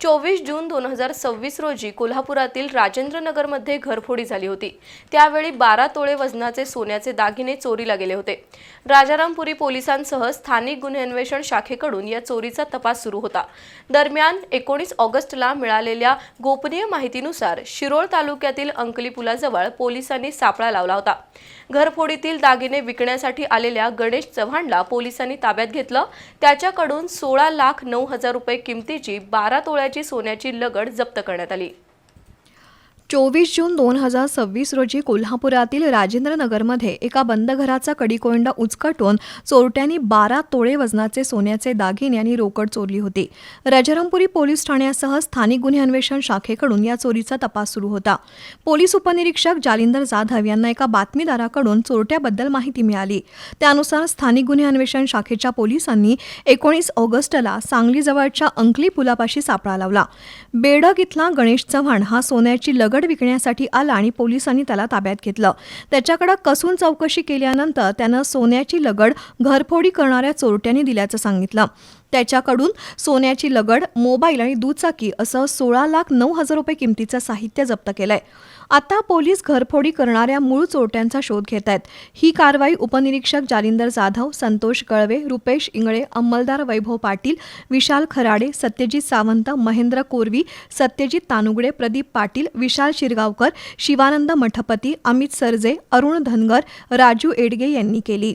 24 जून 2026 रोजी कोल्हापुरातील राजेंद्रनगरमध्ये घरफोडी झाली होती। त्यावेळी 12 तोळे वजनाचे सोन्याचे दागिने चोरीला गेले होते। राजारामपुरी पोलिसांसह स्थानिक गुन्हे अन्वेषण शाखेकडून या चोरीचा तपास सुरू होता। दरम्यान 19 ऑगस्टला मिळालेल्या गोपनीय माहितीनुसार शिरोळ तालुक्यातील अंकली पुलाजवळ पोलिसांनी सापळा लावला होता। घरफोडीतील दागिने विकण्यासाठी आलेल्या गणेश चव्हाणला पोलिसांनी ताब्यात घेतलं। त्याच्याकडून 16,09,000 रुपये किमतीची 12 तोळ्याची सोन्याची लगड जप्त करण्यात आली। 24 जून 2026 रोजी कोल्हापुरातील राजेंद्रनगरमध्ये एका बंद घराचा कडिकोंडा उचकटून चोरट्यांनी 12 तोळे वजनाचे सोन्याचे दागिने आणि रोकड चोरली होती। राजारामपुरी पोलीस ठाण्यासह स्थानिक गुन्हे अन्वेषण शाखेकडून या चोरीचा तपास सुरू होता। पोलीस उपनिरीक्षक जालिंदर जाधव यांना एका बातमीदाराकडून चोरट्याबद्दल माहिती मिळाली। त्यानुसार स्थानिक गुन्हे अन्वेषण शाखेच्या पोलिसांनी 19 ऑगस्टला सांगलीजवळच्या अंकली पुलापाशी सापळा लावला। बेडग इथला गणेश चव्हाण हा सोन्याची लगड विकण्यासाठी आला आणि पोलिसांनी त्याला ताब्यात घेतलं। त्याच्याकडे कसून चौकशी केल्यानंतर त्यानं सोन्याची लगड घरफोडी करणाऱ्या चोरट्यांनी दिल्याचं सांगितलं। त्याच्याकडून सोन्याची लगड, मोबाईल आणि दुचाकी असं 16,09,000 रुपये किमतीचं साहित्य जप्त केलंय। आता पोलीस घरफोडी करणाऱ्या मूळ चोरट्यांचा शोध घेत आहेत। ही कारवाई उपनिरीक्षक जालिंदर जाधव, संतोष कळवे, रुपेश इंगळे, अंमलदार वैभव पाटील, विशाल खराडे, सत्यजित सावंत, महेंद्र कोरवी, सत्यजित तानुगडे, प्रदीप पाटील, विशाल शिरगावकर, शिवानंद मठपती, अमित सरजे, अरुण धनगर, राजू एडगे यांनी केली।